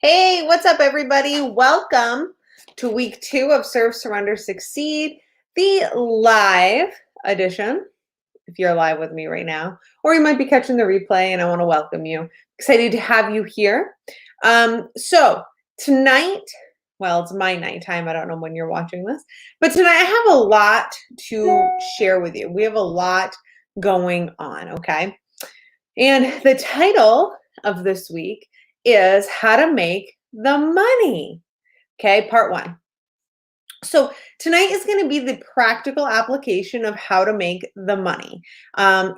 Hey, what's up, everybody? Welcome to week 2 of Serve, Surrender, Succeed, the live edition, if you're live with me right now, or you might be catching the replay, and I want to welcome you. Excited to have you here. So tonight, well, it's my nighttime. I don't know when you're watching this, but tonight I have a lot to share with you. We have a lot going on, okay? And the title of this week is How to Make the Money. Okay, part 1. So tonight is going to be the practical application of how to make the money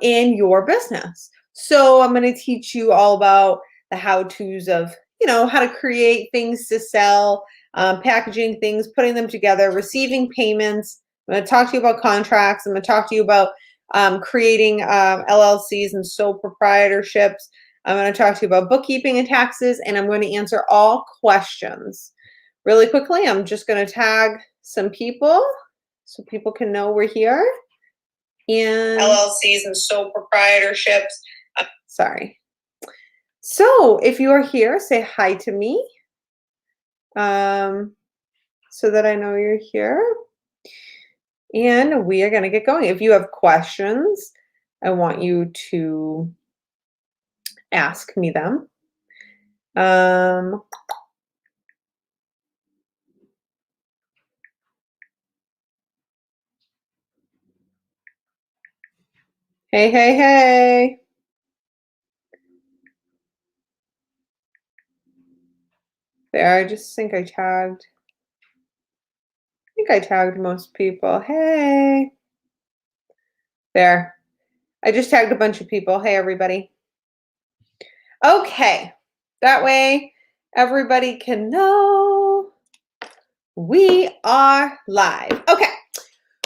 in your business. So I'm going to teach you all about the how-tos of, how to create things to sell, packaging things, putting them together, receiving payments. I'm going to talk to you about contracts. I'm going to talk to you about creating LLCs and sole proprietorships. I'm going to talk to you about bookkeeping and taxes, and I'm going to answer all questions. Really quickly, I'm just going to tag some people so people can know we're here. And LLCs and sole proprietorships. Sorry. So if you are here, say hi to me so that I know you're here. And we are going to get going. If you have questions, I want you to ask me them. Hey. There, I just think I tagged most people. Hey. There. I just tagged a bunch of people. Hey, everybody. Okay. That way, everybody can know we are live. Okay.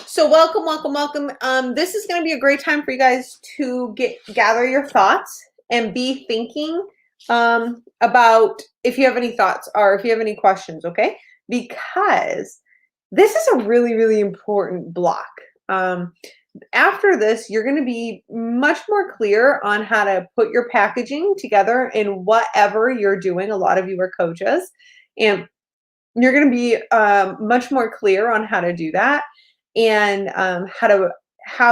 So welcome. This is going to be a great time for you guys to gather your thoughts and be thinking about if you have any thoughts or if you have any questions, okay? Because this is a really, really important block. After this, you're going to be much more clear on how to put your packaging together in whatever you're doing. A lot of you are coaches, and you're going to be much more clear on how to do that and how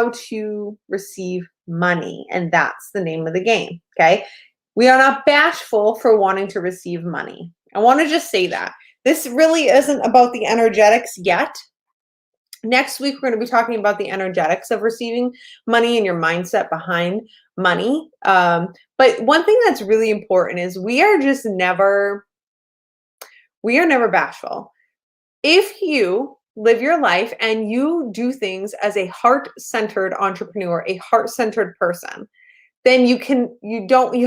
to receive money. And that's the name of the game, okay? We are not bashful for wanting to receive money. I want to just say that. This really isn't about the energetics yet. Next week, we're going to be talking about the energetics of receiving money and your mindset behind money. But one thing that's really important is we are never bashful. If you live your life and you do things as a heart-centered entrepreneur, a heart-centered person, then you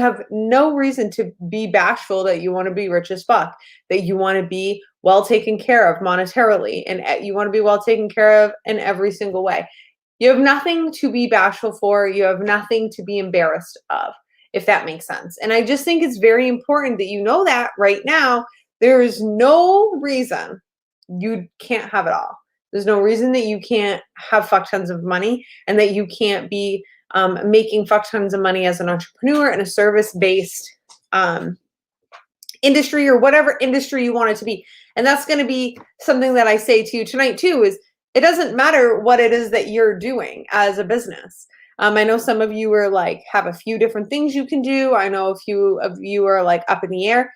have no reason to be bashful that you want to be rich as fuck, that you want to be well taken care of monetarily, and you want to be well taken care of in every single way. You have nothing to be bashful for. You have nothing to be embarrassed of, if that makes sense. And I just think it's very important that you know that right now. There is no reason you can't have it all. There's no reason that you can't have fuck tons of money and that you can't be making fuck tons of money as an entrepreneur in a service-based industry or whatever industry you want it to be. And that's going to be something that I say to you tonight too, is it doesn't matter what it is that you're doing as a business. I know some of you are like, have a few different things you can do. I know a few of you are like up in the air.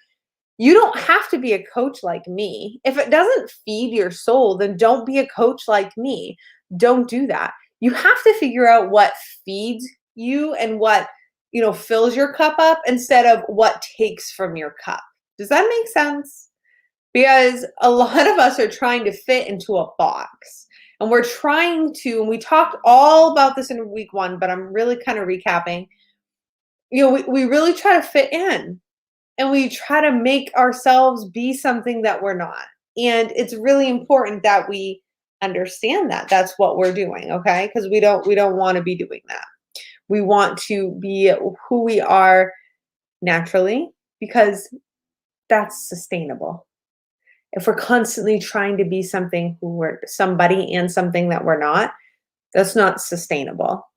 You don't have to be a coach like me. If it doesn't feed your soul, then don't be a coach like me. Don't do that. You have to figure out what feeds you and what, fills your cup up instead of what takes from your cup. Does that make sense? Because a lot of us are trying to fit into a box. And we're trying to, and we talked all about this in week 1, but I'm really kind of recapping. We really try to fit in. And we try to make ourselves be something that we're not. And it's really important that we understand that that's what we're doing, okay? Because we don't want to be doing that. We want to be who we are naturally, because that's sustainable. If we're constantly trying to be something who we're somebody and something that we're not, that's not sustainable.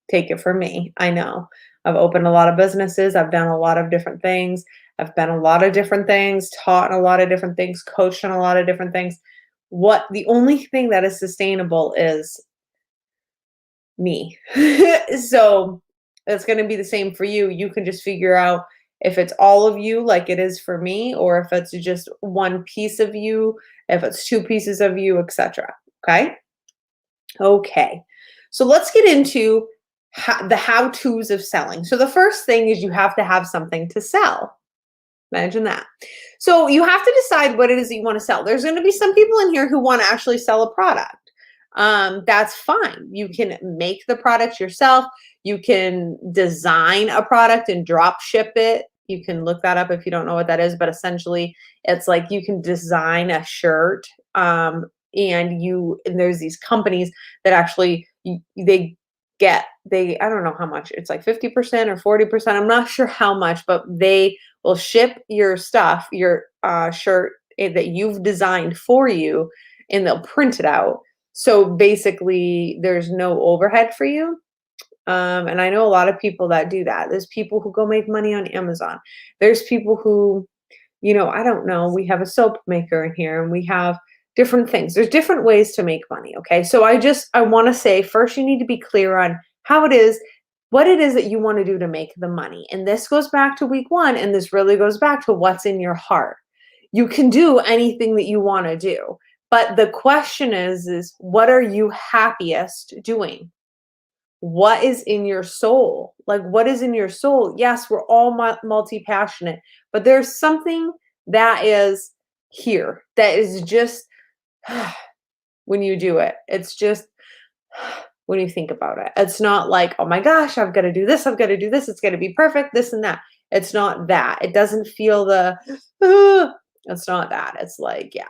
Take it from me. I know. I've opened a lot of businesses. I've done a lot of different things. I've been a lot of different things, taught a lot of different things, coached on a lot of different things. What the only thing that is sustainable is me. So it's going to be the same for you. You can just figure out if it's all of you like it is for me, or if it's just one piece of you, if it's two pieces of you, etc. Okay? Okay. So let's get into the how-tos of selling. So the first thing is you have to have something to sell. Imagine that. So you have to decide what it is that you want to sell. There's going to be some people in here who want to actually sell a product. That's fine. You can make the product yourself. You can design a product and drop ship it. You can look that up if you don't know what that is, but essentially it's like you can design a shirt, and there's these companies that actually I don't know how much, it's like 50% or 40%. I'm not sure how much, but they will ship your stuff, your shirt that you've designed for you, and they'll print it out. So basically, there's no overhead for you. And I know a lot of people that do that. There's people who go make money on Amazon. There's people who, I don't know, we have a soap maker in here and we have different things. There's different ways to make money. Okay. So I want to say first, you need to be clear on what it is that you want to do to make the money. And this goes back to week 1. And this really goes back to what's in your heart. You can do anything that you want to do. But the question is what are you happiest doing? What is in your soul? Like, what is in your soul? Yes, we're all multi-passionate, but there's something that is here that is just when you do it. It's just when you think about it. It's not like, oh my gosh, I've got to do this. I've got to do this. It's going to be perfect. This and that. It's not that. It doesn't feel it's not that. It's like, yeah.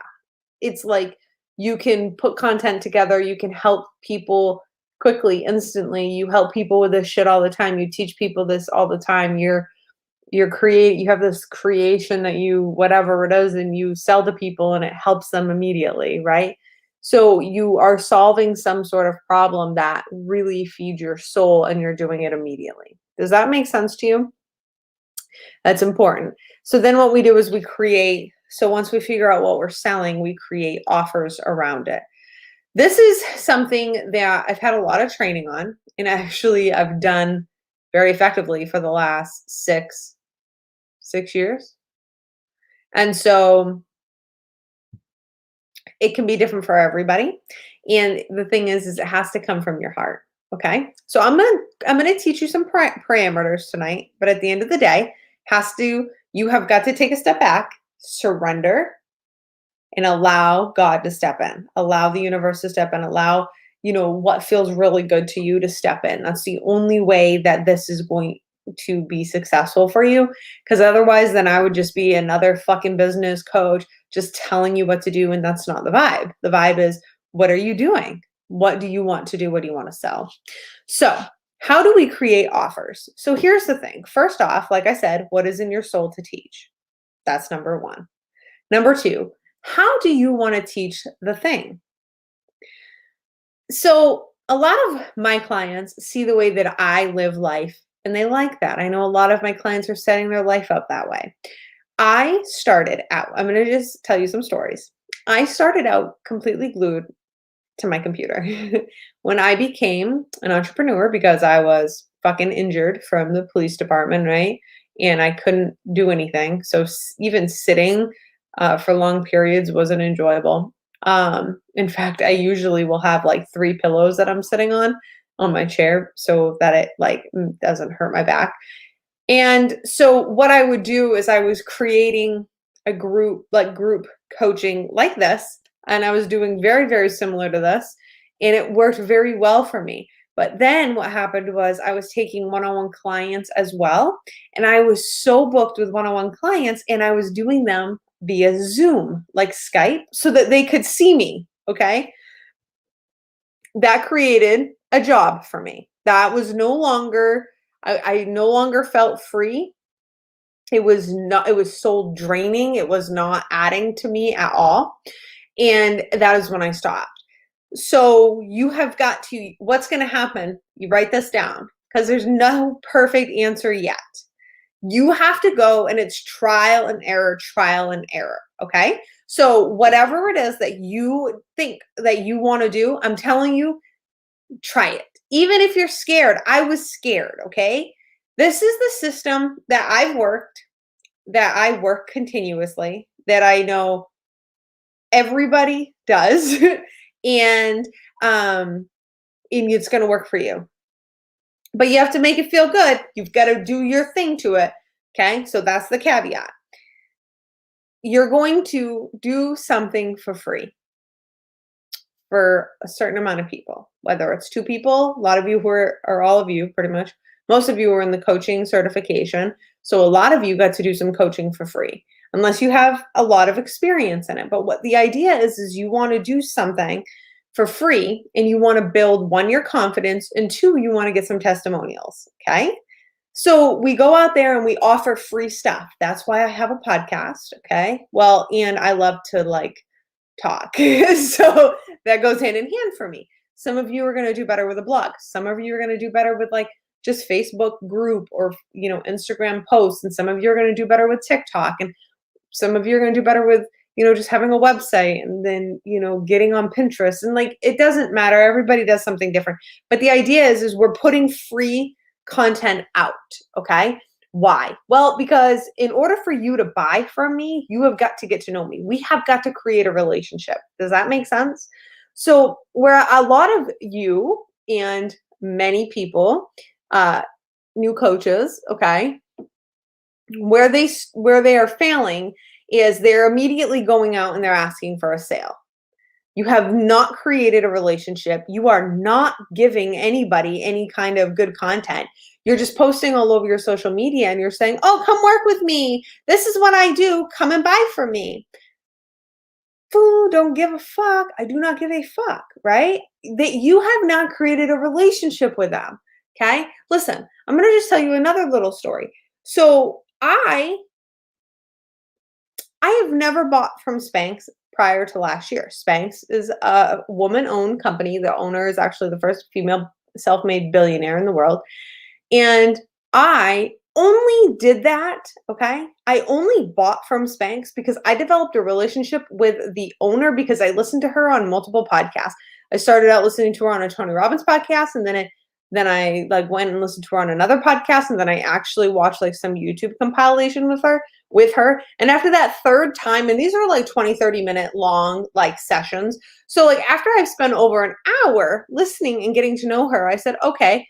It's like you can put content together. You can help people quickly, instantly. You help people with this shit all the time. You teach people this all the time. You have this creation that whatever it is, and you sell to people and it helps them immediately, right? So you are solving some sort of problem that really feeds your soul and you're doing it immediately. Does that make sense to you? That's important. So then what we do is so once we figure out what we're selling, we create offers around it. This is something that I've had a lot of training on, and actually I've done very effectively for the last six years. And so it can be different for everybody. And the thing is it has to come from your heart. Okay. So I'm going to teach you some parameters tonight, but at the end of the day, you have got to take a step back, surrender, and allow God to step in, allow the universe to step in, allow, what feels really good to you to step in. That's the only way that this is going to be successful for you. Because otherwise, then I would just be another fucking business coach just telling you what to do. And that's not the vibe. The vibe is, what are you doing? What do you want to do? What do you want to sell? So how do we create offers? So here's the thing. First off, like I said, what is in your soul to teach? That's number 1. Number 2, how do you want to teach the thing? So a lot of my clients see the way that I live life, and they like that. I know a lot of my clients are setting their life up that way. I started out, I'm going to just tell you some stories. I started out completely glued to my computer when I became an entrepreneur because I was fucking injured from the police department, right? And I couldn't do anything. So even sitting for long periods wasn't enjoyable. In fact, I usually will have like 3 pillows that I'm sitting on my chair so that it doesn't hurt my back. And so what I would do is I was creating a group coaching like this, and I was doing very, very similar to this, and it worked very well for me. But then what happened was I was taking one-on-one clients as well, and I was so booked with one-on-one clients, and I was doing them via Zoom, like Skype, so that they could see me, okay? That created a job for me. That was no longer, I no longer felt free. It was soul draining. It was not adding to me at all. And that is when I stopped. So you have got to, what's going to happen? You write this down because there's no perfect answer yet. You have to go and it's trial and error, okay? So whatever it is that you think that you want to do, I'm telling you, try it. Even if you're scared, I was scared, okay? This is the system that I've worked, that I work continuously, that I know everybody does, and it's going to work for you. But you have to make it feel good. You've got to do your thing to it, okay? So that's the caveat. You're going to do something for free for a certain amount of people, whether it's 2 people, a lot of you who are, or all of you pretty much, most of you are in the coaching certification. So a lot of you got to do some coaching for free, unless you have a lot of experience in it. But what the idea is you want to do something for free and you want to build, 1, your confidence, and 2, you want to get some testimonials, okay? So we go out there and we offer free stuff. That's why I have a podcast, okay? Well, and I love to like talk. So that goes hand in hand for me. Some of you are going to do better with a blog. Some of you are going to do better with like just Facebook group or, Instagram posts. And some of you are going to do better with TikTok. And some of you are going to do better with, just having a website and then, getting on Pinterest. And like, it doesn't matter. Everybody does something different. But the idea is we're putting free content out. Okay. Why? Well, because in order for you to buy from me, you have got to get to know me. We have got to create a relationship. Does that make sense? So where a lot of you and many people, new coaches, okay, where they are failing is they're immediately going out and they're asking for a sale. You have not created a relationship. You are not giving anybody any kind of good content. You're just posting all over your social media and you're saying, oh, come work with me. This is what I do. Come and buy from me. Fool, don't give a fuck. I do not give a fuck, right? That you have not created a relationship with them, okay? Listen, I'm going to just tell you another little story. So I have never bought from Spanx prior to last year. Spanx is a woman-owned company. The owner is actually the first female self-made billionaire in the world. And I only did that, okay? I only bought from Spanx because I developed a relationship with the owner because I listened to her on multiple podcasts. I started out listening to her on a Tony Robbins podcast, and then I like went and listened to her on another podcast, and then I actually watched like some YouTube compilation with her. And after that third time, and these are like 20-30 minute long like sessions. So like after I've spent over an hour listening and getting to know her, I said, okay,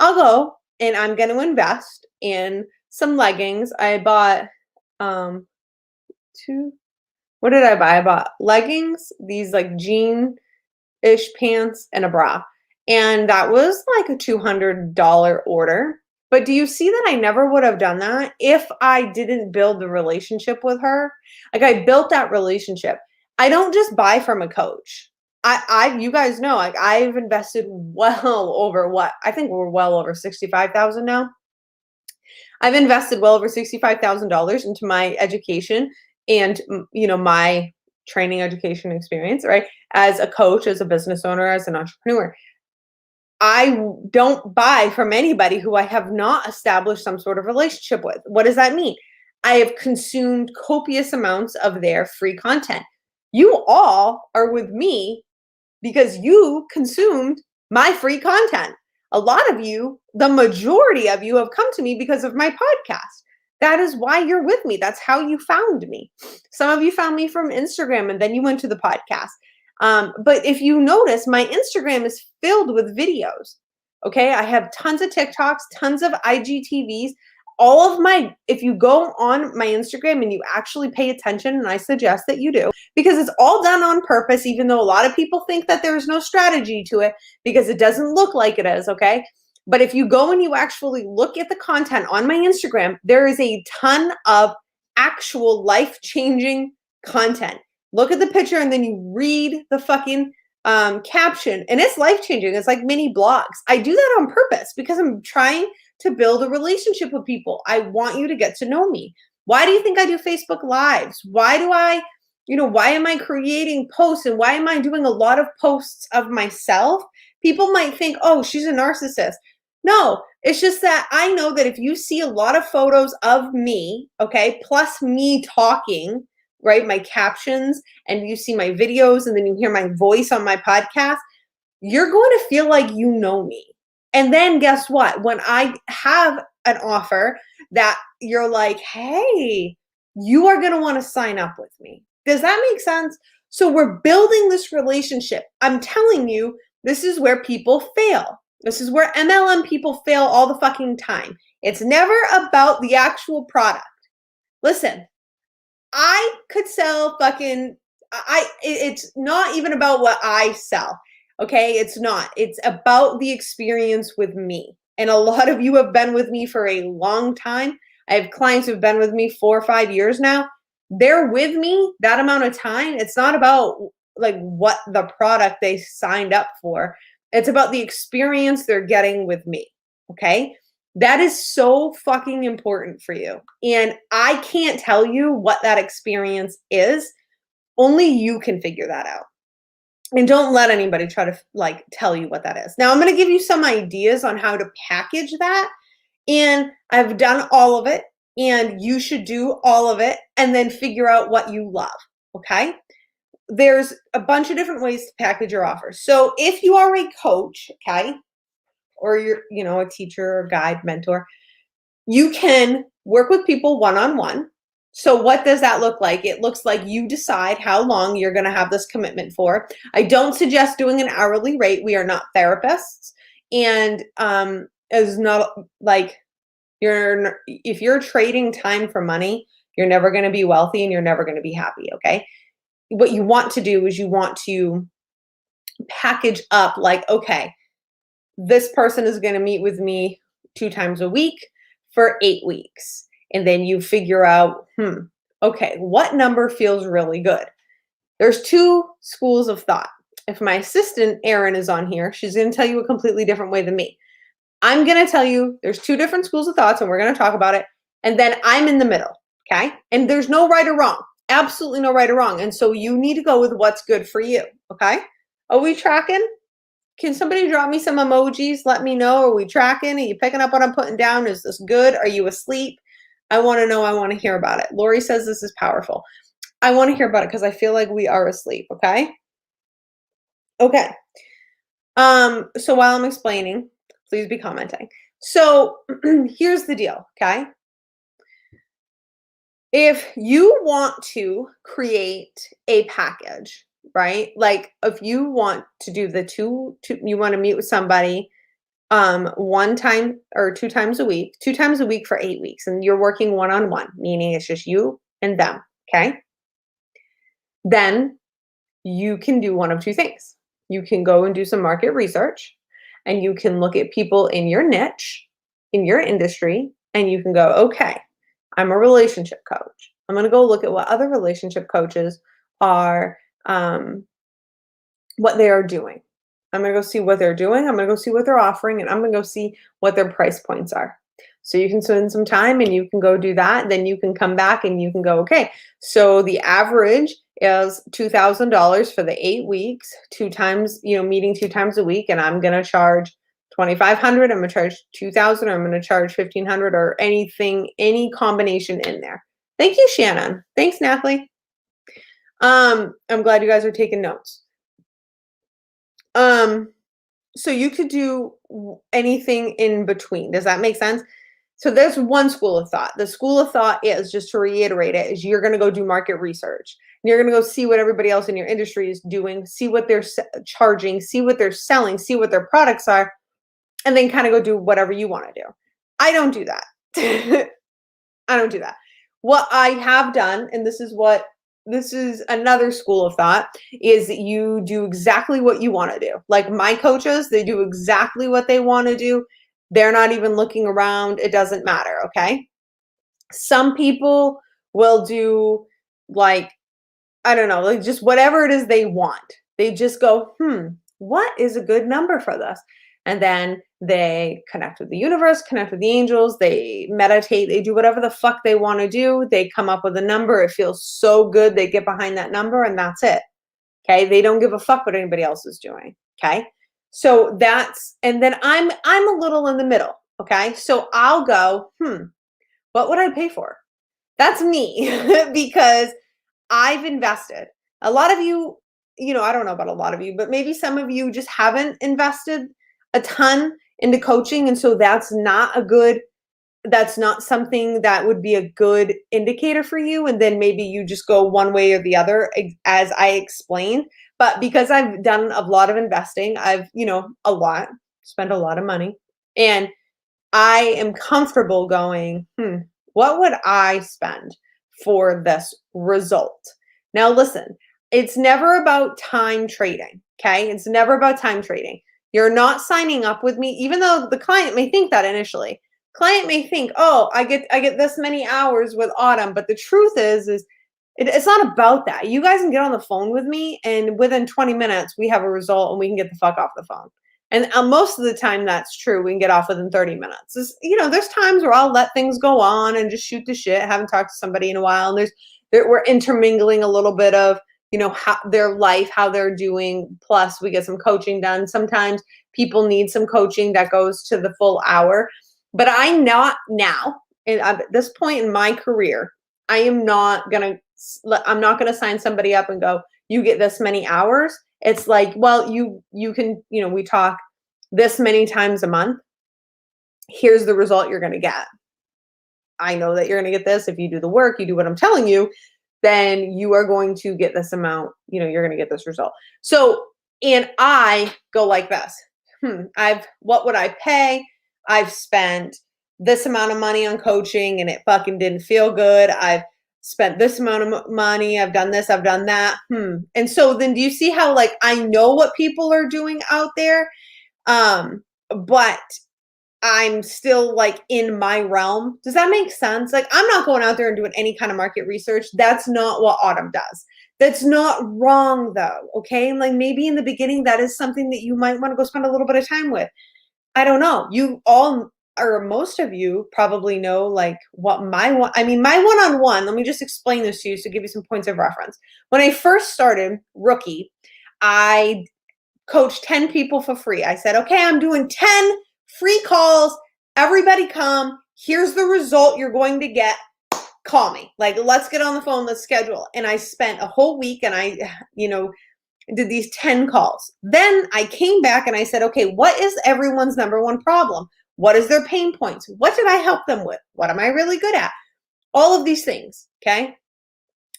I'll go and I'm going to invest in some leggings. I bought what did I buy? I bought leggings, these like jean-ish pants, and a bra. And that was like a $200 order. But do you see that I never would have done that if I didn't build the relationship with her? Like I built that relationship. I don't just buy from a coach. You guys know, like I've invested well over I think we're well over 65,000 now. I've invested well over $65,000 into my education and, my training education experience, right? As a coach, as a business owner, as an entrepreneur. I don't buy from anybody who I have not established some sort of relationship with. What does that mean? I have consumed copious amounts of their free content. You all are with me because you consumed my free content. A lot of you, the majority of you, have come to me because of my podcast. That is why you're with me. That's how you found me. Some of you found me from Instagram and then you went to the podcast. But if you notice, my Instagram is filled with videos. Okay. I have tons of TikToks, tons of IGTVs. If you go on my Instagram and you actually pay attention, and I suggest that you do, because it's all done on purpose, even though a lot of people think that there's no strategy to it because it doesn't look like it is. Okay. But if you go and you actually look at the content on my Instagram, there is a ton of actual life-changing content. Look at the picture and then you read the fucking caption, and it's life-changing. It's like mini blogs. I do that on purpose because I'm trying to build a relationship with people. I want you to get to know me. Why do you think I do Facebook Lives? Why am I creating posts, and why am I doing a lot of posts of myself? People might think, oh, she's a narcissist. No, It's just that I know that if you see a lot of photos of me, okay, plus me talking, right, my captions, and you see my videos and then you hear my voice on my podcast, you're going to feel like you know me. And then guess what? When I have an offer that you're like, hey, you are going to want to sign up with me. Does that make sense? So we're building this relationship. I'm telling you, this is where people fail. This is where MLM people fail all the fucking time. It's never about the actual product. Listen, I could sell fucking, it's not even about what I sell. Okay, it's not. It's about the experience with me. And a lot of you have been with me for a long time. I have clients who've been with me 4 or 5 years now. They're with me that amount of time. It's not about like what the product they signed up for. It's about the experience they're getting with me. Okay? That is so fucking important for you. And I can't tell you what that experience is. Only you can figure that out. And don't let anybody try to like tell you what that is. Now I'm going to give you some ideas on how to package that. And I've done all of it, and you should do all of it and then figure out what you love. Okay? There's a bunch of different ways to package your offers. So if you are a coach, okay, or you're, a teacher or guide, mentor, you can work with people one-on-one. So what does that look like? It looks like you decide how long you're going to have this commitment for. I don't suggest doing an hourly rate. We are not therapists. And it's not like if you're trading time for money, you're never going to be wealthy and you're never going to be happy, okay? What you want to do is you want to package up like, okay, this person is going to meet with me 2 times a week for 8 weeks. And then you figure out, okay, what number feels really good? There's 2 schools of thought. If my assistant, Erin, is on here, she's going to tell you a completely different way than me. I'm going to tell you there's 2 different schools of thoughts, and we're going to talk about it. And then I'm in the middle, okay? And there's no right or wrong. Absolutely no right or wrong. And so you need to go with what's good for you, okay? Are we tracking? Can somebody drop me some emojis? Let me know. Are we tracking? Are you picking up what I'm putting down? Is this good? Are you asleep? I want to know. I want to hear about it. Lori says this is powerful. I want to hear about it because I feel like we are asleep, okay? Okay. So while I'm explaining, please be commenting. So here's the deal, okay? If you want to create a package, right? Like if you want to do the you want to meet with somebody 1 time or 2 times a week, 2 times a week for 8 weeks, and you're working one-on-one, meaning it's just you and them, okay? Then you can do one of 2 things. You can go and do some market research, and you can look at people in your niche, in your industry, and you can go, okay, I'm a relationship coach. I'm going to go look at what other relationship coaches are, what they are doing. I'm going to go see what they're doing. I'm going to go see what they're offering, and I'm going to go see what their price points are. So you can spend some time and you can go do that. Then you can come back and you can go, okay, so the average is $2,000 for the 8 weeks, 2 times, meeting 2 times a week. And I'm going to charge $2,500. I'm going to charge $2,000, or I'm going to charge $1,500, or anything, any combination in there. Thank you, Shannon. Thanks, Natalie. I'm glad you guys are taking notes. So you could do anything in between. Does that make sense? So there's one school of thought. The school of thought is, just to reiterate it, is you're going to go do market research. And you're going to go see what everybody else in your industry is doing, see what they're charging, see what they're selling, see what their products are, and then kind of go do whatever you want to do. I don't do that. I don't do that. What I have done, and this is another school of thought, is that you do exactly what you want to do. Like my coaches, they do exactly what they want to do. They're not even looking around. It doesn't matter, okay? Some people will do like, I don't know, like just whatever it is they want. They just go, what is a good number for this? And then they connect with the universe, connect with the angels, they meditate, they do whatever the fuck they want to do. They come up with a number. It feels so good. They get behind that number, and that's it. Okay. They don't give a fuck what anybody else is doing. Okay. So and then I'm a little in the middle. Okay. So I'll go, what would I pay for? That's me because I've invested. A lot of you, I don't know about a lot of you, but maybe some of you just haven't invested a ton into coaching. And so that's not something that would be a good indicator for you. And then maybe you just go one way or the other, as I explained. But because I've done a lot of investing, I've, spent a lot of money. And I am comfortable going, what would I spend for this result? Now, listen, it's never about time trading. Okay. It's never about time trading. You're not signing up with me, even though the client may think that initially. Client may think, oh, I get this many hours with Autumn. But the truth is it's not about that. You guys can get on the phone with me, and within 20 minutes, we have a result and we can get the fuck off the phone. And most of the time, that's true. We can get off within 30 minutes. There's times where I'll let things go on and just shoot the shit. Haven't talked to somebody in a while, and we're intermingling a little bit of how their life, how they're doing. Plus, we get some coaching done. Sometimes people need some coaching that goes to the full hour. But I'm not now, and at this point in my career, I'm not gonna sign somebody up and go, you get this many hours. It's like, well, you can, we talk this many times a month. Here's the result you're going to get. I know that you're going to get this. If you do the work, you do what I'm telling you, then you are going to get this amount, you're going to get this result. So, and I go like this. What would I pay? I've spent this amount of money on coaching and it fucking didn't feel good. I've spent this amount of money. I've done this, I've done that. And so then do you see how, like, I know what people are doing out there? But I'm still like in my realm. Does that make sense? Like, I'm not going out there and doing any kind of market research. That's not what Autumn does. That's not wrong though. Okay. Like, maybe in the beginning, that is something that you might want to go spend a little bit of time with. I don't know. You all, or most of you, probably know like what my one-on-one, let me just explain this to you to give you some points of reference. When I first started rookie, I coached 10 people for free. I said, okay, I'm doing 10 free calls. Everybody come. Here's the result you're going to get. Call me. Like, let's get on the phone. Let's schedule. And I spent a whole week and I, did these 10 calls. Then I came back and I said, okay, what is everyone's number one problem? What is their pain points? What did I help them with? What am I really good at? All of these things. Okay.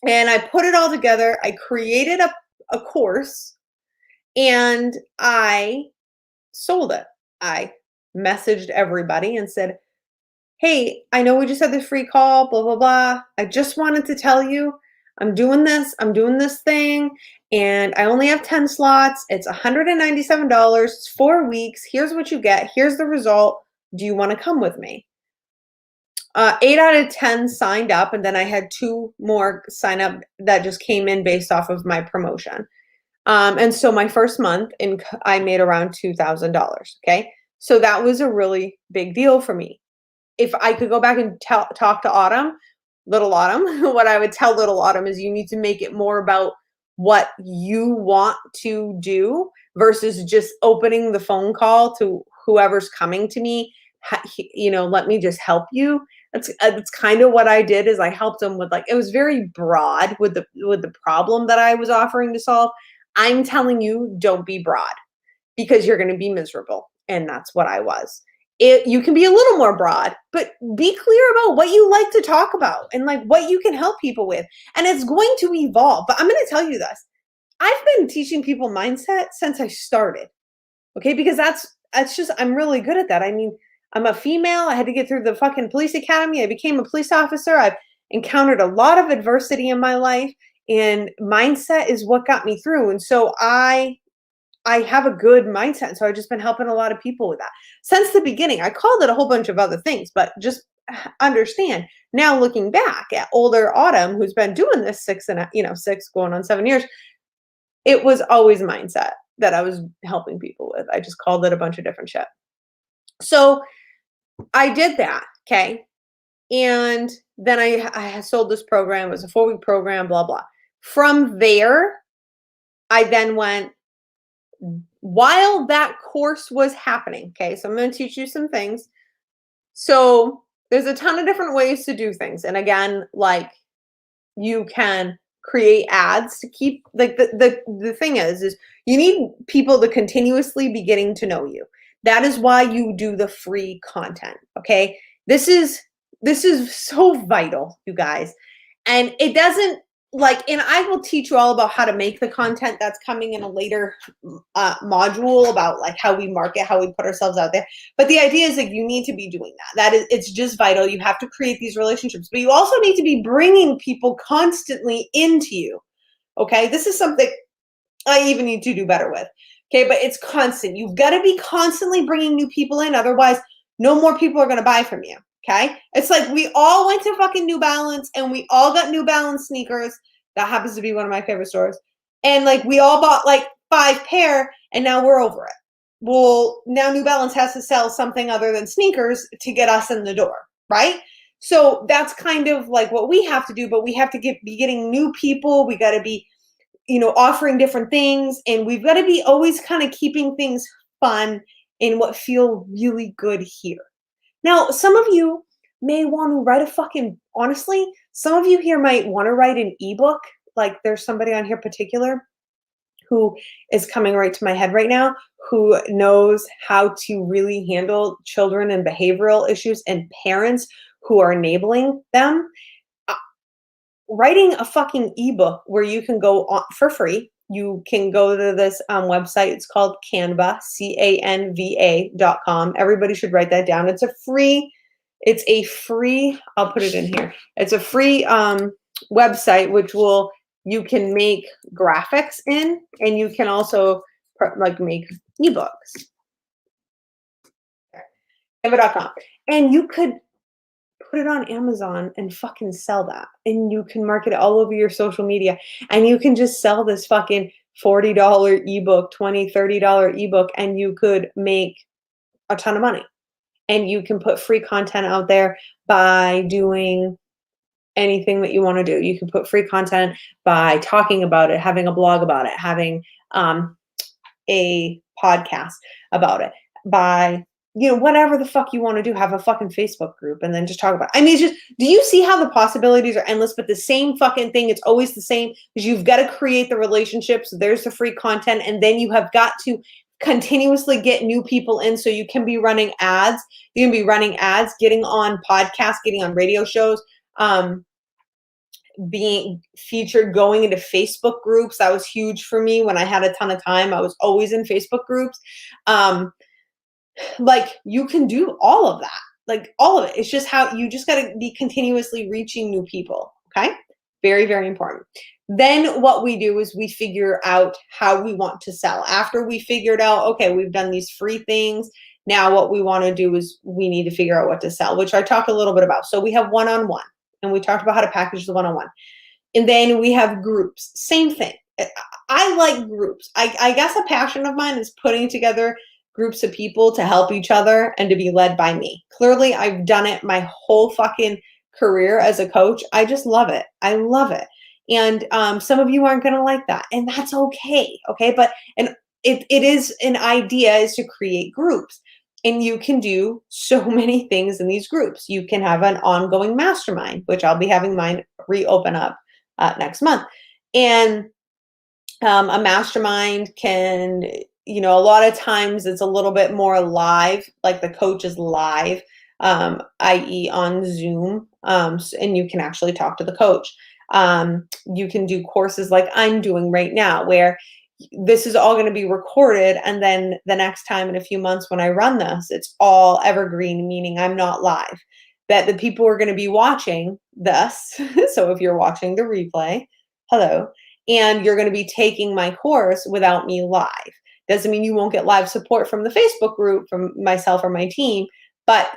And I put it all together. I created a course and I sold it. I messaged everybody and said, hey, I know we just had this free call, blah, blah, blah. I just wanted to tell you I'm doing this thing, and I only have 10 slots. It's $197. It's 4 weeks. Here's what you get. Here's the result. Do you want to come with me? 8 out of 10 signed up, and then I had 2 more sign up that just came in based off of my promotion. And so my first month, I made around $2,000. Okay. So that was a really big deal for me. If I could go back and talk to little Autumn, what I would tell little Autumn is you need to make it more about what you want to do versus just opening the phone call to whoever's coming to me. Let me just help you. That's kind of what I did. Is I helped them with, like, it was very broad with the problem that I was offering to solve. I'm telling you, don't be broad because you're going to be miserable. And that's what I was. You can be a little more broad, but be clear about what you like to talk about and like what you can help people with. And it's going to evolve. But I'm going to tell you this. I've been teaching people mindset since I started. Okay. Because that's just, I'm really good at that. I mean, I'm a female. I had to get through the fucking police academy. I became a police officer. I've encountered a lot of adversity in my life, and mindset is what got me through. And so I have a good mindset. So I've just been helping a lot of people with that since the beginning. I called it a whole bunch of other things, but just understand now, looking back at older Autumn, who's been doing this 6 going on 7 years, it was always mindset that I was helping people with. I just called it a bunch of different shit. So I did that. Okay. And then I sold this program. It was a 4-week program, blah, blah. From there, I then went, while that course was happening, okay, so I'm going to teach you some things. So there's a ton of different ways to do things. And again, like you can create ads to keep like the thing is you need people to continuously be getting to know you. That is why you do the free content. Okay. This is so vital, you guys. And it doesn't like, and I will teach you all about how to make the content. That's coming in a later module about like how we market, how we put ourselves out there. But the idea is like you need to be doing that. That is, it's just vital. You have to create these relationships, but you also need to be bringing people constantly into you. Okay, this is something I even need to do better with. Okay, but it's constant. You've got to be constantly bringing new people in. Otherwise, no more people are going to buy from you. Okay, it's like we all went to fucking New Balance and we all got New Balance sneakers. That happens to be one of my favorite stores. And like we all bought like 5 pair and now we're over it. Well, now New Balance has to sell something other than sneakers to get us in the door, right? So that's kind of like what we have to do, but we have to be getting new people. We got to be, offering different things, and we've got to be always kind of keeping things fun and what feel really good here. Now, some of you may want to write honestly, some of you here might want to write an ebook. Like there's somebody on here particular who is coming right to my head right now, who knows how to really handle children and behavioral issues and parents who are enabling them. Writing a fucking ebook where you can go on for free. You can go to this website. It's called Canva, Canva.com. Everybody should write that down. It's a free, I'll put it in here. It's a free website, which you can make graphics in, and you can also like make ebooks. Canva.com. And you could put it on Amazon and fucking sell that. And you can market it all over your social media. And you can just sell this fucking $40 ebook, $20, $30 ebook, and you could make a ton of money. And you can put free content out there by doing anything that you want to do. You can put free content by talking about it, having a blog about it, having a podcast about it, by whatever the fuck you want to do, have a fucking Facebook group and then just talk about it. I mean, it's just, do you see how the possibilities are endless? But the same fucking thing, it's always the same, because you've got to create the relationships. There's the free content, and then you have got to continuously get new people in, so you can be running ads. You can be running ads, getting on podcasts, getting on radio shows, being featured, going into Facebook groups. That was huge for me when I had a ton of time. I was always in Facebook groups. Like you can do all of that, like all of it. It's just how you just got to be continuously reaching new people. Okay. Very, very important. Then what we do is we figure out how we want to sell. After we figured out, okay, we've done these free things. Now what we want to do is we need to figure out what to sell, which I talked a little bit about. So we have one-on-one, and we talked about how to package the one-on-one. And then we have groups. Same thing. I like groups. I guess a passion of mine is putting together groups of people to help each other and to be led by me. Clearly, I've done it my whole fucking career as a coach. I just love it. I love it. And some of you aren't going to like that, and that's okay. Okay. But, and it is an idea is to create groups, and you can do so many things in these groups. You can have an ongoing mastermind, which I'll be having mine reopen up next month. And a mastermind can, a lot of times it's a little bit more live, like the coach is live, i.e. on Zoom, and you can actually talk to the coach. You can do courses like I'm doing right now, where this is all going to be recorded, and then the next time in a few months when I run this, it's all evergreen, meaning I'm not live. That the people are going to be watching this, so if you're watching the replay, hello, and you're going to be taking my course without me live. Doesn't mean you won't get live support from the Facebook group, from myself or my team, but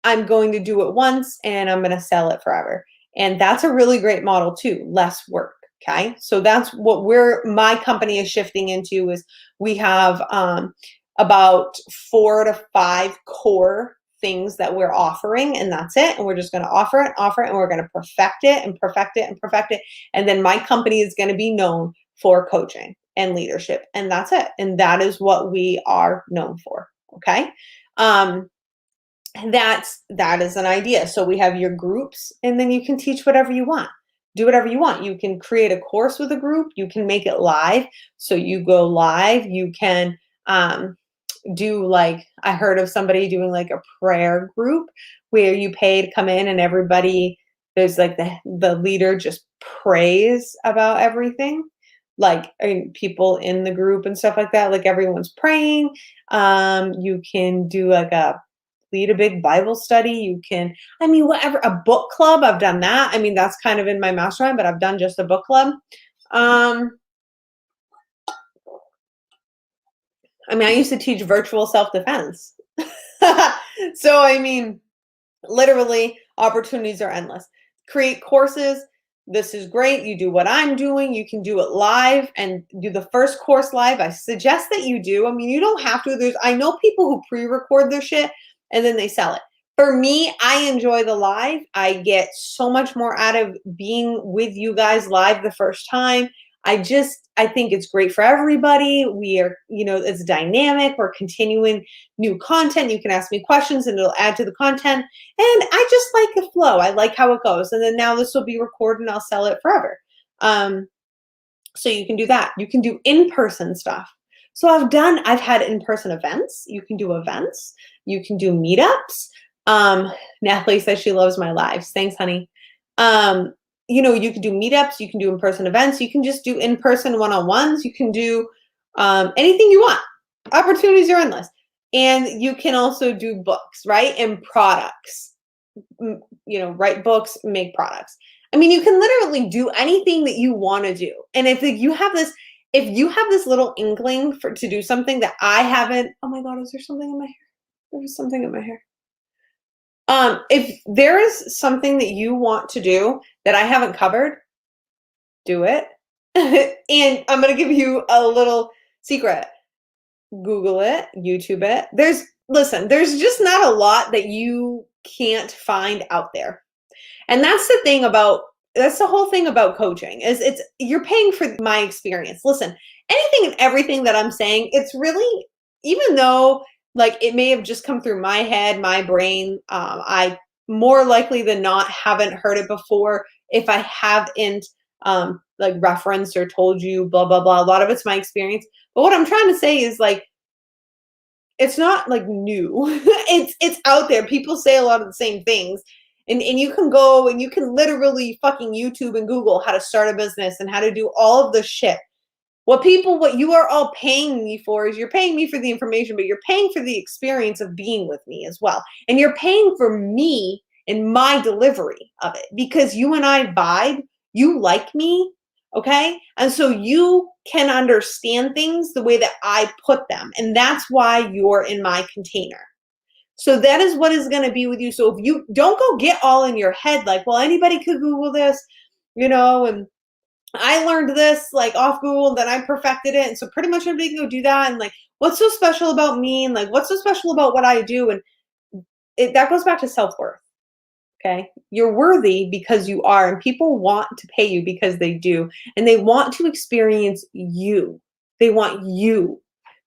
I'm going to do it once and I'm going to sell it forever. And that's a really great model too, less work. Okay. So that's what my company is shifting into, is we have about 4 to 5 core things that we're offering, and that's it. And we're just going to offer it, and we're going to perfect it and perfect it and perfect it. And then my company is going to be known for coaching and leadership, and that's it. And that is what we are known for. Okay. that is an idea. So we have your groups, and then you can teach whatever you want. Do whatever you want. You can create a course with a group. You can make it live. So you go live. You can do, like, I heard of somebody doing like a prayer group where you pay to come in and everybody, there's like the leader just prays about everything. Like, I mean, people in the group and stuff like that, like everyone's praying. You can do like lead a big Bible study. You can, I mean, whatever, a book club. I've done that. I mean, that's kind of in my mastermind, but I've done just a book club. I mean, I used to teach virtual self-defense. So, I mean, literally, opportunities are endless. Create courses. This is great. You do what I'm doing. You can do it live and do the first course live. I suggest that you do. I mean, you don't have to. I know people who pre-record their shit and then they sell it. For me, I enjoy the live. I get so much more out of being with you guys live the first time. I think it's great for everybody. We are, it's dynamic. We're continuing new content. You can ask me questions and it'll add to the content. And I just like the flow. I like how it goes. And then now this will be recorded and I'll sell it forever. So you can do that. You can do in-person stuff. So I've had in-person events. You can do events. You can do meetups. Natalie says she loves my lives. Thanks, honey. You can do meetups, you can do in-person events, you can just do in-person one-on-ones, you can do anything you want. Opportunities are endless. And you can also do books, right? And products. Write books, make products. I mean, you can literally do anything that you want to do. And if you have this little inkling to do something that I haven't, oh my God, is there something in my hair? There was something in my hair. If there is something that you want to do that I haven't covered, do it. And I'm going to give you a little secret. Google it, YouTube it. There's just not a lot that you can't find out there. And that's the whole thing about coaching is you're paying for my experience. Listen, anything and everything that I'm saying, it's really, even though like it may have just come through my head, my brain, I more likely than not haven't heard it before. If I haven't like referenced or told you blah, blah, blah, a lot of it's my experience. But what I'm trying to say is like, it's not like new. It's out there. People say a lot of the same things. And you can go and you can literally fucking YouTube and Google how to start a business and how to do all of this shit. What you are all paying me for is you're paying me for the information, but you're paying for the experience of being with me as well. And you're paying for me and my delivery of it because you and I vibe, you like me, okay? And so you can understand things the way that I put them. And that's why you're in my container. So that is what is going to be with you. So if you don't go get all in your head, like, well, anybody could Google this, and I learned this like off Google, then I perfected it. And so pretty much everybody can go do that. And like, what's so special about me? And like, what's so special about what I do? And that goes back to self-worth. Okay. You're worthy because you are, and people want to pay you because they do. And they want to experience you. They want you.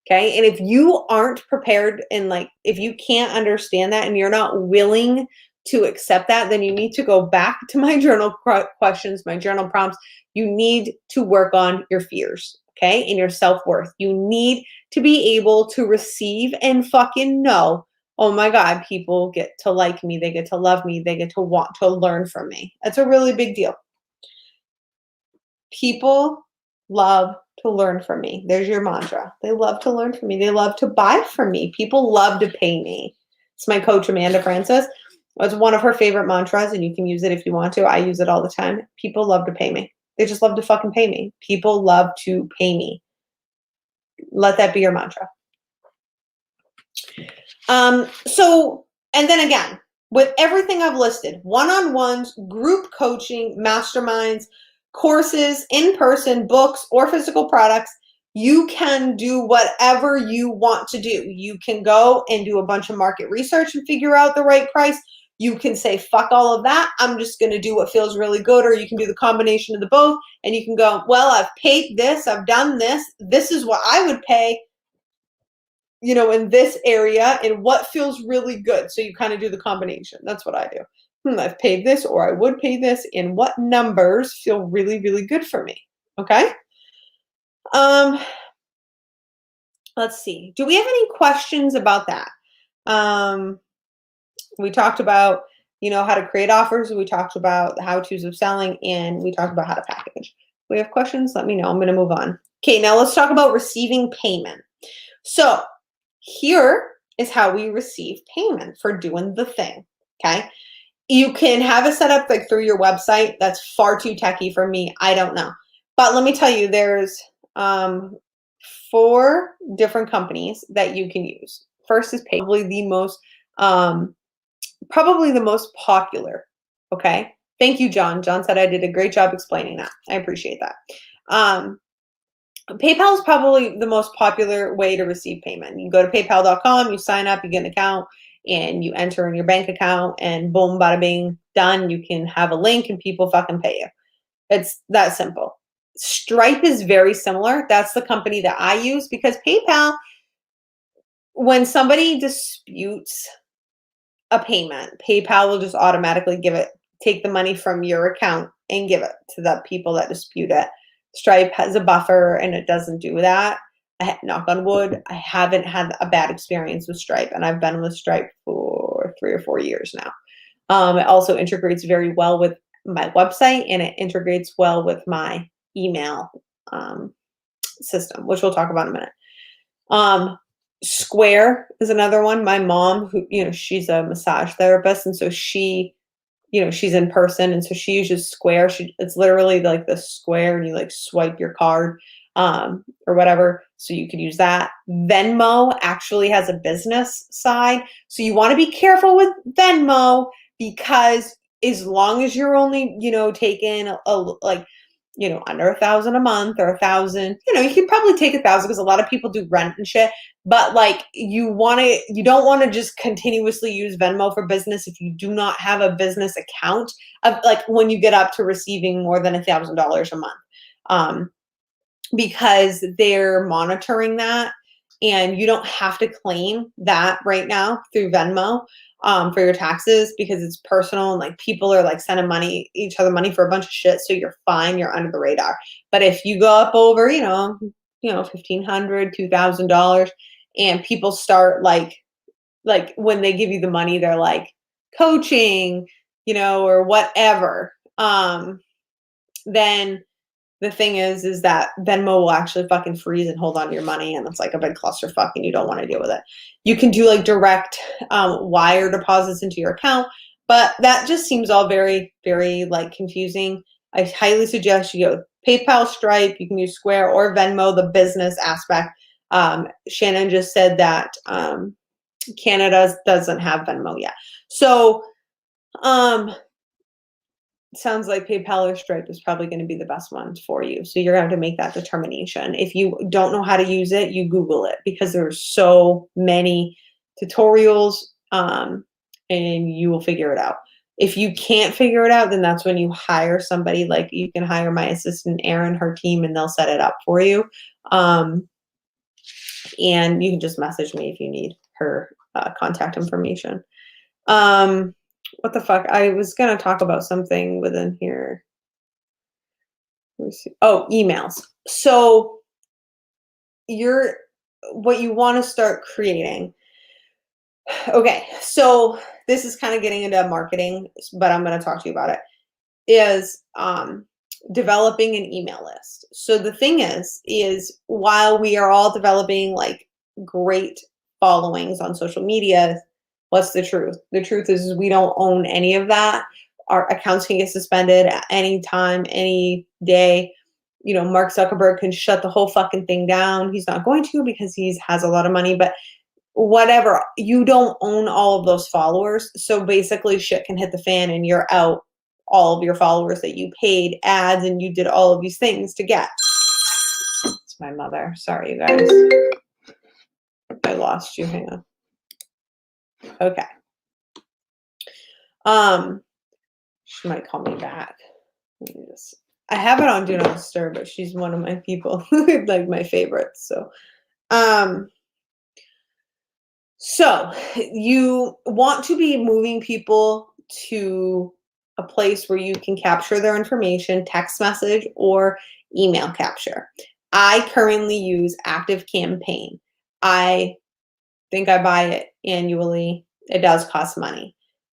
Okay. And if you aren't prepared and like, if you can't understand that and you're not willing to accept that, then you need to go back to my journal questions, my journal prompts. You need to work on your fears, okay, and your self-worth. You need to be able to receive and fucking know, oh my God, people get to like me. They get to love me. They get to want to learn from me. That's a really big deal. People love to learn from me. There's your mantra. They love to learn from me. They love to buy from me. People love to pay me. It's my coach, Amanda Francis. It's one of her favorite mantras, and you can use it if you want to. I use it all the time. People love to pay me. They just love to fucking pay me. People love to pay me. Let that be your mantra. And then again, with everything I've listed, one-on-ones, group coaching, masterminds, courses, in-person, books, or physical products, you can do whatever you want to do. You can go and do a bunch of market research and figure out the right price. You can say, fuck all of that. I'm just going to do what feels really good. Or you can do the combination of the both. And you can go, well, I've paid this. I've done this. This is what I would pay. in this area and what feels really good. So you kind of do the combination. That's what I do. I've paid this, or I would pay this, and what numbers feel really, really good for me. Okay. Um, let's see. Do we have any questions about that? We talked about, how to create offers. We talked about the how-tos of selling, and we talked about how to package. If we have questions, let me know. I'm going to move on. Okay, now let's talk about receiving payment. So here is how we receive payment for doing the thing. Okay. You can have it set up like through your website. That's far too techy for me. I don't know. But let me tell you, there's 4 different companies that you can use. First is probably the most popular. Okay. Thank you, John. John said I did a great job explaining that. I appreciate that. PayPal is probably the most popular way to receive payment. You go to paypal.com, you sign up, you get an account, and you enter in your bank account, and boom, bada bing, done. You can have a link and people fucking pay you. It's that simple. Stripe is very similar. That's the company that I use, because PayPal, when somebody disputes a payment, PayPal will just automatically take the money from your account and give it to the people that dispute it. Stripe has a buffer and it doesn't do that. Knock on wood, I haven't had a bad experience with Stripe, and I've been with Stripe for 3 or 4 years now. It also integrates very well with my website, and it integrates well with my email system, which we'll talk about in a minute. Square is another one. My mom, who, she's a massage therapist, and so she's in person, and so she uses Square. It's literally like the Square, and you like swipe your card or whatever, so you could use that. Venmo actually has a business side, so you want to be careful with Venmo, because as long as you're only taking under 1,000 a month, or 1,000, you can probably take 1,000, because a lot of people do rent and shit. But you don't want to just continuously use Venmo for business if you do not have a business account of when you get up to receiving more than $1,000 a month, because they're monitoring that, and you don't have to claim that right now through Venmo for your taxes, because it's personal, and people are sending each other money for a bunch of shit. So you're fine. You're under the radar. But if you go up over, $1,500, $2,000, and people start when they give you the money, they're coaching, or whatever, then the thing is that Venmo will actually fucking freeze and hold on to your money, and it's a big clusterfuck, and you don't want to deal with it. You can do direct wire deposits into your account, but that just seems all very, very confusing. I highly suggest you go PayPal, Stripe. You can use Square or Venmo, the business aspect. Shannon just said that Canada doesn't have Venmo yet. So sounds like PayPal or Stripe is probably going to be the best one for you. So you're going to have to make that determination. If you don't know how to use it, you Google it, because there's so many tutorials, and you will figure it out. If you can't figure it out, then that's when you hire somebody. You can hire my assistant, Erin, her team, and they'll set it up for you. And you can just message me if you need her contact information. What the fuck? I was going to talk about something within here. Let me see. Oh, emails. So what you want to start creating. Okay. So this is kind of getting into marketing, but I'm going to talk to you about it, is developing an email list. So the thing is while we are all developing great followings on social media, what's the truth? The truth is we don't own any of that. Our accounts can get suspended at any time, any day. Mark Zuckerberg can shut the whole fucking thing down. He's not going to, because he has a lot of money, but whatever. You don't own all of those followers. So basically shit can hit the fan and you're out all of your followers that you paid ads and you did all of these things to get. It's my mother. Sorry, you guys. I lost you. Hang on. Okay. She might call me back. I have it on Do Not Disturb, but she's one of my people, my favorites. So, So you want to be moving people to a place where you can capture their information, text message or email capture. I currently use Active Campaign. I think I buy it annually. It does cost money.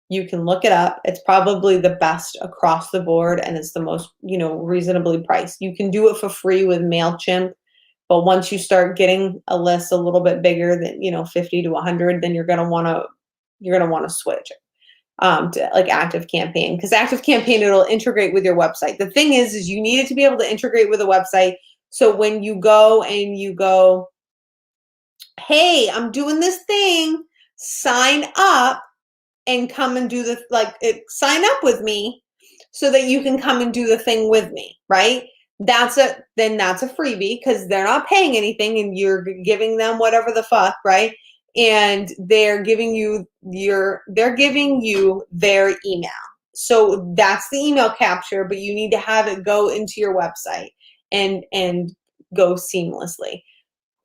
You can look it up. It's probably the best across the board and it's the most, reasonably priced. You can do it for free with MailChimp, but once you start getting a list a little bit bigger than, 50 to 100, then you're going to want to switch to like Active Campaign, because Active Campaign, it'll integrate with your website. The thing is you need it to be able to integrate with a website. So when you go, hey, I'm doing this thing, sign up and come and do sign up with me so that you can come and do the thing with me, right? That's a freebie because they're not paying anything and you're giving them whatever the fuck, right? And they're giving you their email. So that's the email capture, but you need to have it go into your website and go seamlessly.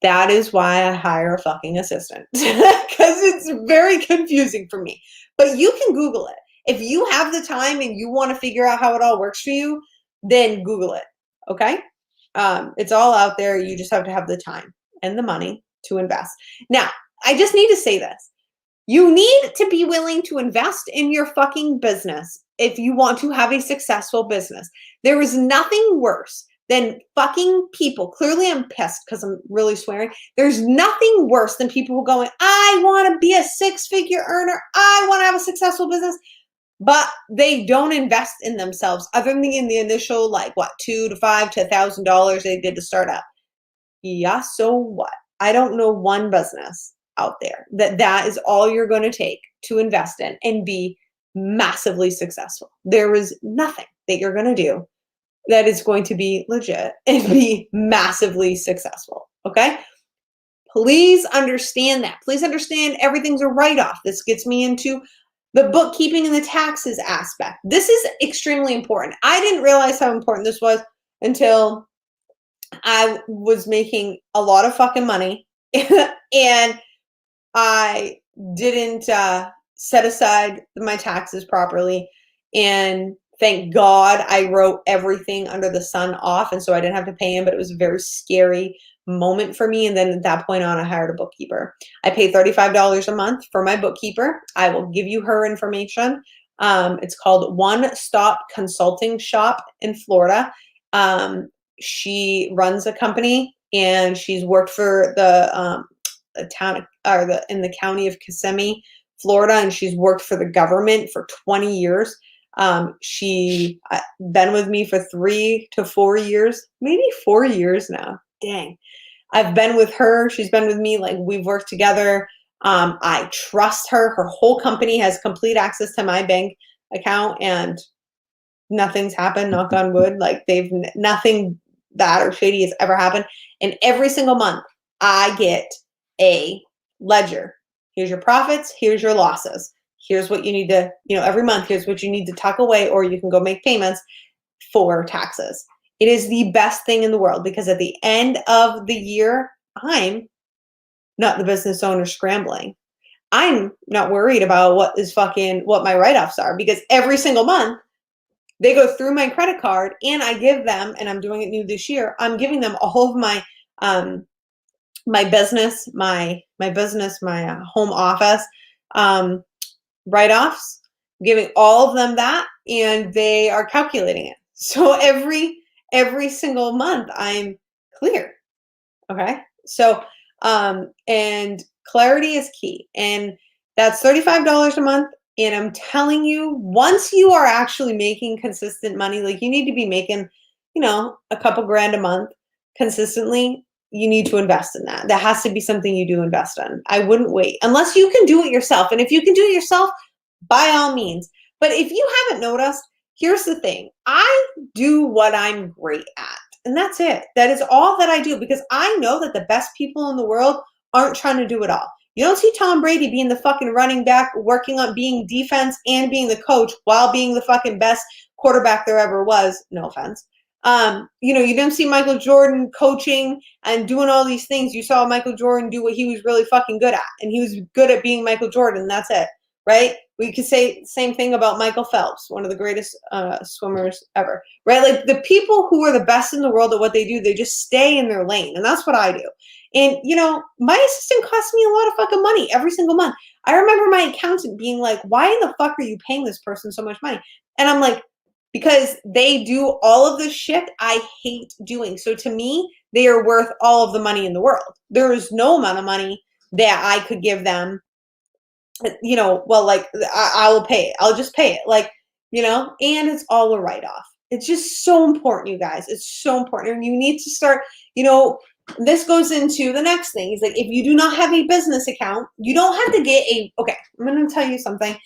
That is why I hire a fucking assistant, because it's very confusing for me. But you can Google it. If you have the time and you want to figure out how it all works for you, then Google it, okay? It's all out there. You just have to have the time and the money to invest. Now, I just need to say this. You need to be willing to invest in your fucking business if you want to have a successful business. There is nothing worse than fucking people. Clearly I'm pissed because I'm really swearing. There's nothing worse than people who are going, I want to be a six-figure earner. I want to have a successful business. But they don't invest in themselves other than in the initial, $2 to $5 to $1,000 they did to start up. Yeah, so what? I don't know one business out there that is all you're going to take to invest in and be massively successful. There is nothing that you're going to do that is going to be legit and be massively successful, okay? Please understand that. Please understand everything's a write-off. This gets me into the bookkeeping and the taxes aspect. This is extremely important. I didn't realize how important this was until I was making a lot of fucking money and I didn't set aside my taxes properly. And thank God I wrote everything under the sun off. And so I didn't have to pay him, but it was a very scary moment for me. And then at that point on, I hired a bookkeeper. I pay $35 a month for my bookkeeper. I will give you her information. It's called One Stop Consulting Shop in Florida. She runs a company and she's worked for the town or in the county of Kissimmee, Florida, and she's worked for the government for 20 years. She been with me for 3 to 4 years, maybe 4 years now. Dang. I've been with her. She's been with me. We've worked together. I trust her. Her whole company has complete access to my bank account and nothing's happened, knock on wood. Nothing bad or shady has ever happened. And every single month I get a ledger. Here's your profits. Here's your losses. Here's what you need to, every month, here's what you need to tuck away, or you can go make payments for taxes. It is the best thing in the world because at the end of the year, I'm not the business owner scrambling. I'm not worried about what my write-offs are, because every single month they go through my credit card and I give them, and I'm doing it new this year, I'm giving them all of my my business, my home office write-offs, giving all of them that, and they are calculating it. So every single month I'm clear. Okay. So, and clarity is key, and that's $35 a month. And I'm telling you, once you are actually making consistent money, you need to be making, a couple grand a month consistently. You need to invest in that. That has to be something you do invest in. I wouldn't wait unless you can do it yourself. And if you can do it yourself, by all means. But if you haven't noticed, here's the thing. I do what I'm great at. And that's it. That is all that I do, because I know that the best people in the world aren't trying to do it all. You don't see Tom Brady being the fucking running back, working on being defense and being the coach while being the fucking best quarterback there ever was. No offense. You didn't see Michael Jordan coaching and doing all these things. You saw Michael Jordan do what he was really fucking good at, and he was good at being Michael Jordan. That's it, right? We could say the same thing about Michael Phelps, one of the greatest swimmers ever, right? Like the people who are the best in the world at what they do, they just stay in their lane, and that's what I do. And my assistant costs me a lot of fucking money every single month. I remember my accountant being like, "Why in the fuck are you paying this person so much money?" And I'm like, because they do all of the shit I hate doing. So to me, they are worth all of the money in the world. There is no amount of money that I could give them. Well, like I will pay it. I'll just pay it. And it's all a write-off. It's just so important, you guys. It's so important. And you need to start, this goes into the next thing. It's like, if you do not have a business account, you don't have to get okay, I'm going to tell you something.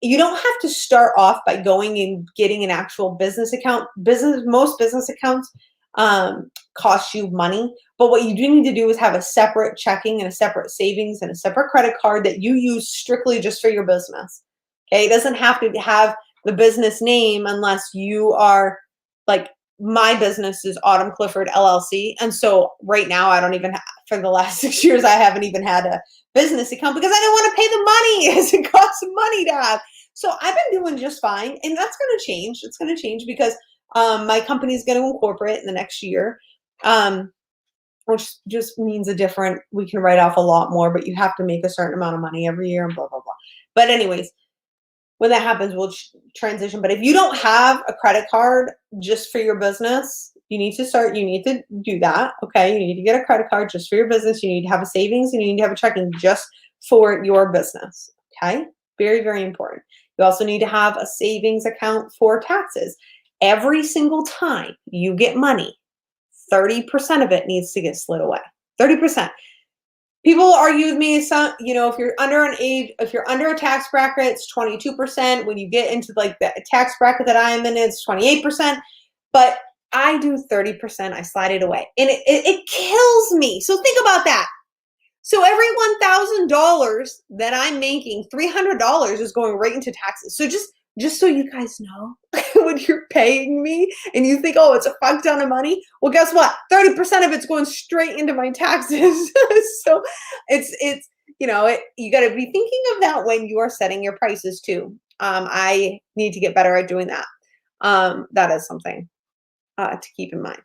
You don't have to start off by going and getting an actual business account. Most business accounts cost you money, but what you do need to do is have a separate checking and a separate savings and a separate credit card that you use strictly just for your business. Okay, it doesn't have to have the business name unless you are like, my business is Autumn Clifford LLC, and so right now I don't even for the last 6 years I haven't even had a business account because I didn't want to pay the money as it costs money to have. So I've been doing just fine, and that's going to change. It's going to change because my company is going to incorporate in the next year, which just means we can write off a lot more, but you have to make a certain amount of money every year and blah, blah, blah. But anyways, when that happens, we'll transition. But if you don't have a credit card just for your business, you need to do that. Okay. You need to get a credit card just for your business. You need to have a savings and you need to have a checking just for your business. Okay. Very, very important. You also need to have a savings account for taxes. Every single time you get money, 30% of it needs to get slid away. 30%. People argue with me, if you're under a tax bracket, it's 22%. When you get into like the tax bracket that I am in, it's 28%. But I do 30%. I slide it away. And it kills me. So think about that. So every $1,000 that I'm making, $300 is going right into taxes. So just so you guys know, when you're paying me and you think, oh, it's a fuck ton of money, well, guess what? 30% of it's going straight into my taxes. So you got to be thinking of that when you are setting your prices too. I need to get better at doing that. That is something to keep in mind.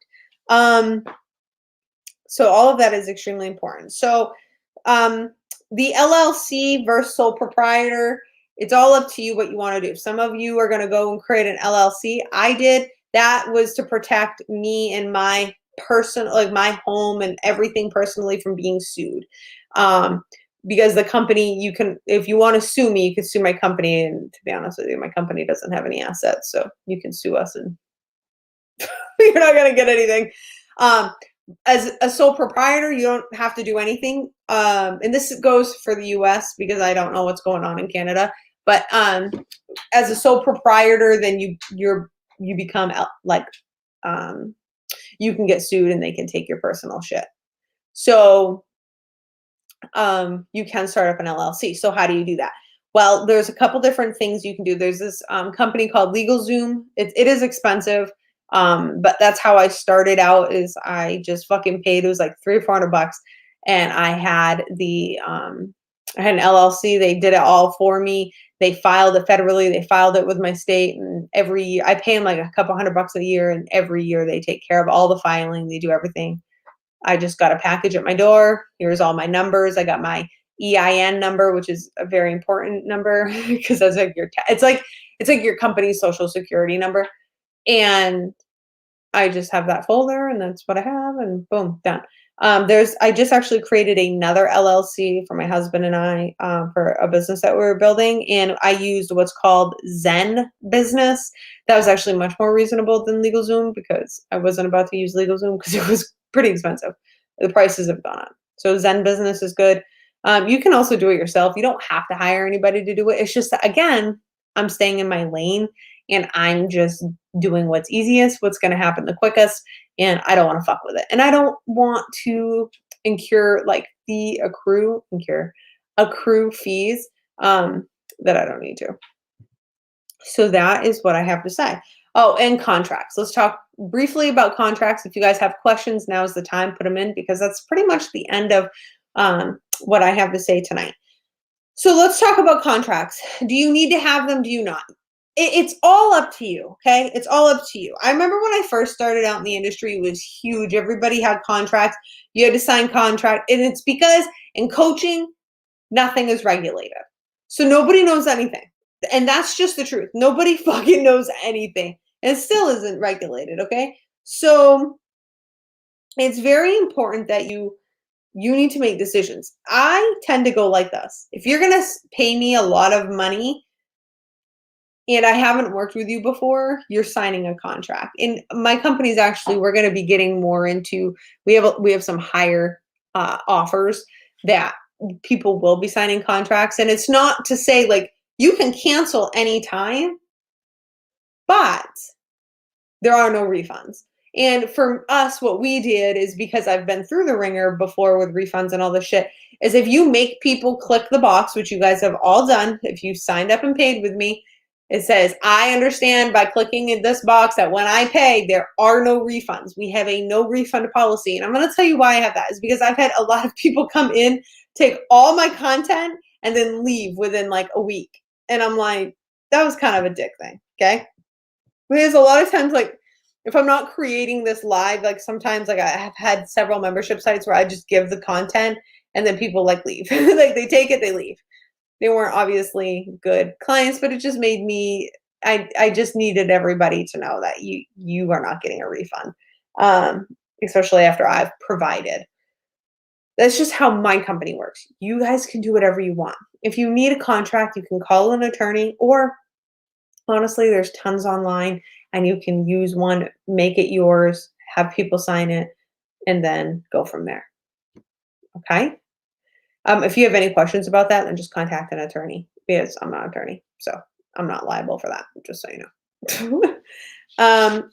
So all of that is extremely important. So the LLC versus sole proprietor, it's all up to you what you want to do. Some of you are going to go and create an LLC. I did. That was to protect me and my my home and everything personally from being sued. Because the company, if you want to sue me, you can sue my company. And to be honest with you, my company doesn't have any assets, so you can sue us and you're not going to get anything. As a sole proprietor, you don't have to do anything. And this goes for the US because I don't know what's going on in Canada. But as a sole proprietor, then you become you can get sued and they can take your personal shit. So you can start up an LLC. So how do you do that? Well, there's a couple different things you can do. There's this company called LegalZoom. It is expensive. But that's how I started out. Is I just fucking paid. It was like $300 or $400, and I had I had an LLC. They did it all for me. They filed it federally. They filed it with my state, and every year I pay them like a couple $100 a year, and every year they take care of all the filing. They do everything. I just got a package at my door. Here's all my numbers. I got my EIN number, which is a very important number because that's like it's like your company's social security number. And I just have that folder, and that's what I have, and boom, done. I just actually created another LLC for my husband and I for a business that we were building, and I used what's called Zen Business. That was actually much more reasonable than LegalZoom because I wasn't about to use LegalZoom because it was pretty expensive. The prices have gone up. So Zen Business is good. You can also do it yourself. You don't have to hire anybody to do it. It's just that, again, I'm staying in my lane, and I'm just doing what's easiest, what's going to happen the quickest, and I don't want to fuck with it. And I don't want to accrue fees that I don't need to. So that is what I have to say. Oh, and contracts. Let's talk briefly about contracts. If you guys have questions, now's the time. Put them in because that's pretty much the end of what I have to say tonight. So let's talk about contracts. Do you need to have them? Do you not? It's all up to you, okay? It's all up to you. I remember when I first started out in the industry, it was huge. Everybody had contracts. You had to sign contract. And it's because in coaching, nothing is regulated. So nobody knows anything. And that's just the truth. Nobody fucking knows anything. And it still isn't regulated, okay? So it's very important that you need to make decisions. I tend to go like this. If you're going to pay me a lot of money and I haven't worked with you before, you're signing a contract. In my company's actually, we're going to be getting more into, we have some higher offers that people will be signing contracts. And it's not to say like you can cancel anytime, but there are no refunds. And for us, what we did is, because I've been through the ringer before with refunds and all this shit, is if you make people click the box, which you guys have all done, if you signed up and paid with me, it says, I understand by clicking in this box that when I pay, there are no refunds. We have a no refund policy. And I'm going to tell you why I have that is because I've had a lot of people come in, take all my content, and then leave within like a week. And I'm like, that was kind of a dick thing. Okay. Because a lot of times, like, if I'm not creating this live, like sometimes like I have had several membership sites where I just give the content and then people like leave. Like they take it, they leave. They weren't obviously good clients, but it just made me, I just needed everybody to know that you are not getting a refund, especially after I've provided. That's just how my company works. You guys can do whatever you want. If you need a contract, you can call an attorney, or honestly, there's tons online and you can use one, make it yours, have people sign it, and then go from there. Okay? If you have any questions about that, then just contact an attorney because I'm not an attorney. So I'm not liable for that, just so you know.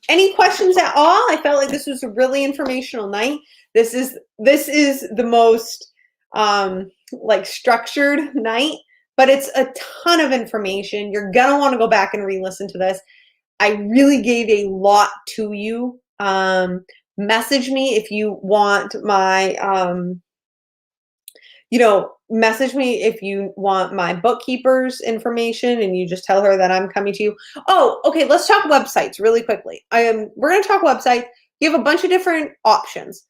Any questions at all? I felt like this was a really informational night. This is the most like structured night, but it's a ton of information. You're gonna want to go back and re-listen to this. I really gave a lot to you. Message me if you want my message me if you want my bookkeeper's information and you just tell her that I'm coming to you. Oh, okay, let's talk websites really quickly. We're going to talk websites. You have a bunch of different options.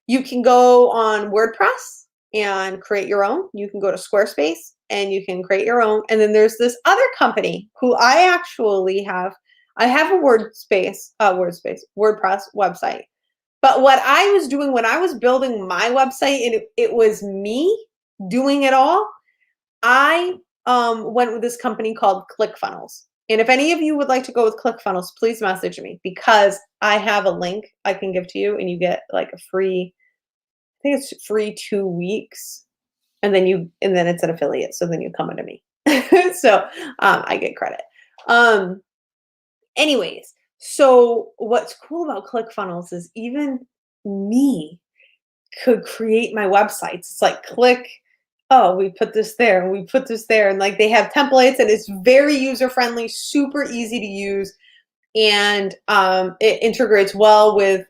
You can go on WordPress and create your own. You can go to Squarespace and you can create your own. And then there's this other company who I actually have. I have a WordPress website. But what I was doing when I was building my website, and it was me doing it all, I went with this company called ClickFunnels. And if any of you would like to go with ClickFunnels, please message me because I have a link I can give to you and you get like a free, I think it's free 2 weeks. And then it's an affiliate. So then you come into me. So I get credit. Anyways, so what's cool about ClickFunnels is even me could create my websites. It's like click, oh, we put this there and we put this there. And like they have templates and it's very user-friendly, super easy to use. And it integrates well with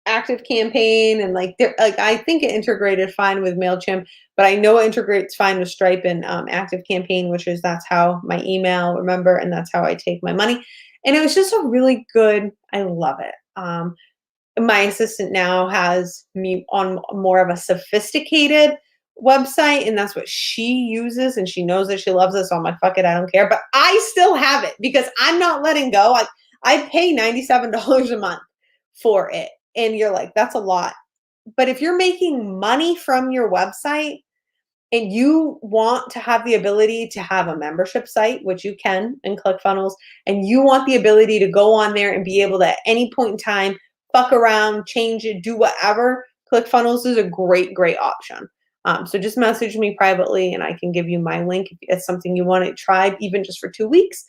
ActiveCampaign and like I think it integrated fine with MailChimp, but I know it integrates fine with Stripe and ActiveCampaign, that's how my email, remember, and that's how I take my money. And it was just a really good, I love it. My assistant now has me on more of a sophisticated website, and that's what she uses, and she knows that she loves it, so I'm like, fuck it, I don't care. But I still have it because I'm not letting go. I pay $97 a month for it. And you're like, that's a lot. But if you're making money from your website and you want to have the ability to have a membership site, which you can in ClickFunnels, and you want the ability to go on there and be able to at any point in time fuck around, change it, do whatever, ClickFunnels is a great, great option. So just message me privately and I can give you my link if it's something you want to try, even just for 2 weeks,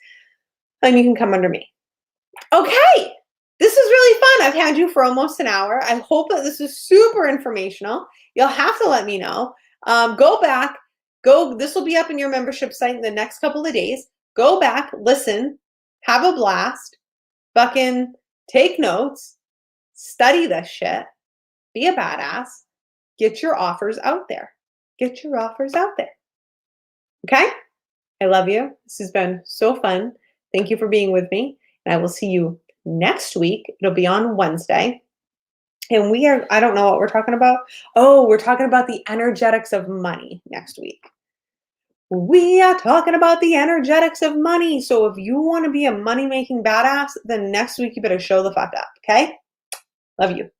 and you can come under me. Okay. This is really fun. I've had you for almost an hour. I hope that this is super informational. You'll have to let me know. Go back. This will be up in your membership site in the next couple of days. Go back, listen, have a blast. Fucking take notes, study this shit, be a badass, get your offers out there. Get your offers out there. Okay? I love you. This has been so fun. Thank you for being with me. And I will see you next week. It'll be on Wednesday. And I don't know what we're talking about. Oh, we're talking about the energetics of money next week. We are talking about the energetics of money. So if you want to be a money making badass, then next week you better show the fuck up. Okay? Love you.